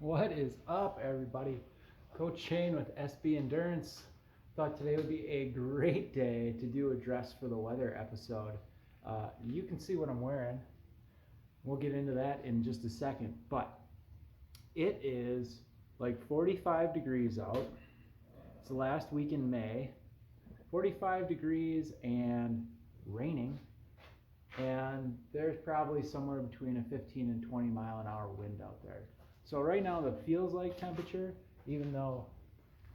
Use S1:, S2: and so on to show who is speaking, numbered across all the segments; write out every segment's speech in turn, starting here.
S1: What is up, everybody? Coach Shane with SB Endurance. Thought today would be a great day to do a dress for the weather episode. You can see what I'm wearing. We'll get into that in just a second, but it is like 45 degrees out. It's the last week in May. 45 degrees and raining, and there's probably somewhere between a 15 and 20 mile an hour wind out there. So right now the feels like temperature, even though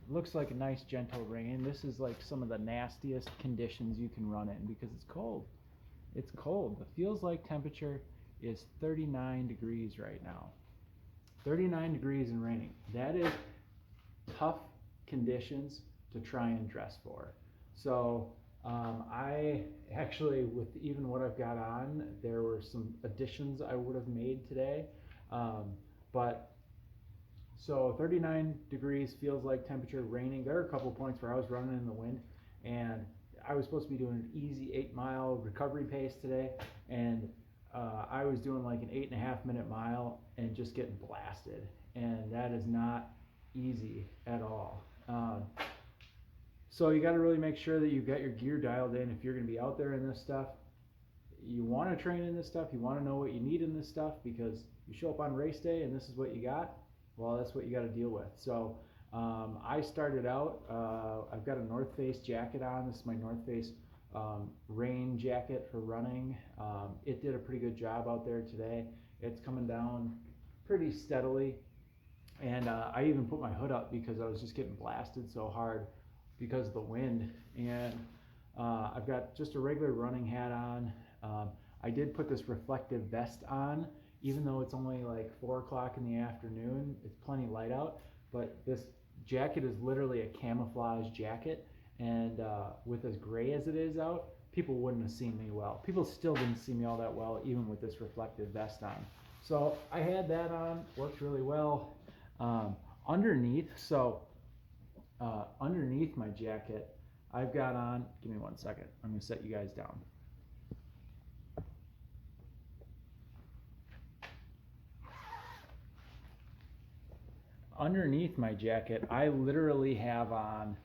S1: it looks like a nice gentle rain, this is like some of the nastiest conditions you can run in because it's cold. It's cold. The feels like temperature is 39 degrees right now. 39 degrees and raining. That is tough conditions to try and dress for. So I actually, with even what I've got on, there were some additions I would have made today. But so 39 degrees feels like temperature, raining. There are a couple points where I was running in the wind, and I was supposed to be doing an easy 8-mile recovery pace today, and I was doing like an 8.5 minute mile and just getting blasted, and that is not easy at all. So you got to really make sure that you've got your gear dialed in if you're going to be out there in this stuff. You want to train in this stuff, you want to know what you need in this stuff, because you show up on race day and this is what you got, well, that's what you got to deal with. So I started out, I've got a North Face jacket on. This is my North Face rain jacket for running. It did a pretty good job out there today. It's coming down pretty steadily, and I even put my hood up because I was just getting blasted so hard because of the wind. And I've got just a regular running hat on. I did put this reflective vest on, even though it's only like 4 o'clock in the afternoon. It's plenty light out, but this jacket is literally a camouflage jacket, and with as gray as it is out, people wouldn't have seen me well. People still didn't see me all that well, even with this reflective vest on. So I had that on, worked really well. Underneath my jacket, I've got on, give me 1 second, I'm gonna set you guys down. Underneath my jacket, I literally have on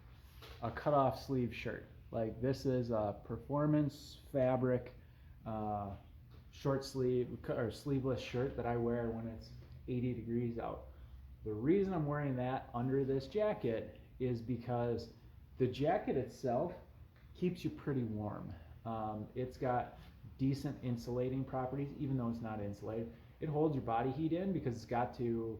S1: a cutoff sleeve shirt. Like, this is a performance fabric short sleeve or sleeveless shirt that I wear when it's 80 degrees out. The reason I'm wearing that under this jacket is because the jacket itself keeps you pretty warm. It's got decent insulating properties, even though it's not insulated. It holds your body heat in because it's got to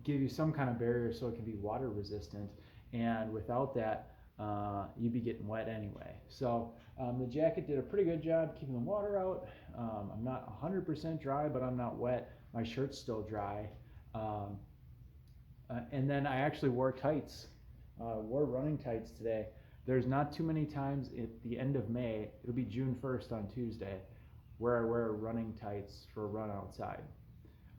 S1: give you some kind of barrier so it can be water resistant, and without that you'd be getting wet anyway. So the jacket did a pretty good job keeping the water out. I'm not 100% dry, but I'm not wet. My shirt's still dry. And then I actually wore tights, wore running tights today. There's not too many times at the end of May, it'll be June 1st on Tuesday, where I wear running tights for a run outside.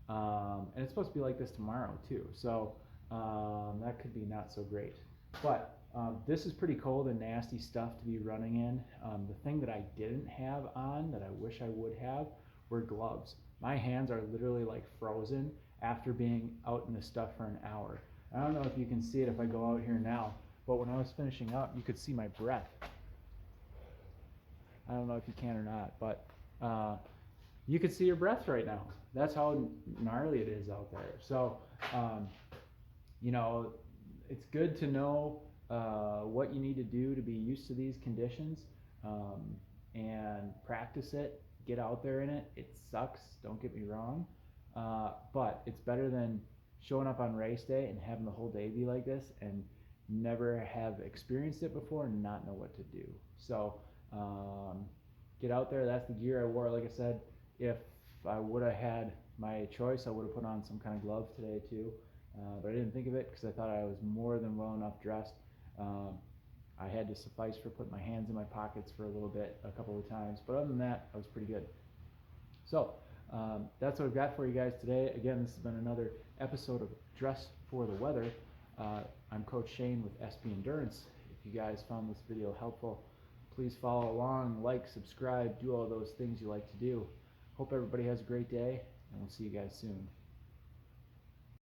S1: And it's supposed to be like this tomorrow too, so that could be not so great. But this is pretty cold and nasty stuff to be running in. The thing that I didn't have on that I wish I would have were gloves. My hands are literally like frozen after being out in this stuff for an hour. I don't know if you can see it if I go out here now, but when I was finishing up, you could see my breath. I don't know if you can or not, but you could see your breath right now. That's how gnarly it is out there. So, you know, it's good to know what you need to do to be used to these conditions, and practice it. Get out there in it. It sucks, don't get me wrong, but it's better than showing up on race day and having the whole day be like this and never have experienced it before and not know what to do. So get out there. That's the gear I wore. Like I said, if I would have had my choice, I would have put on some kind of gloves today too, but I didn't think of it because I thought I was more than well enough dressed. I had to suffice for putting my hands in my pockets for a little bit a couple of times, but other than that, I was pretty good. So that's what I've got for you guys today. Again, this has been another episode of Dress for the Weather. I'm Coach Shane with SB Endurance. If you guys found this video helpful, please follow along, like, subscribe, do all those things you like to do. Hope everybody has a great day, and we'll see you guys soon.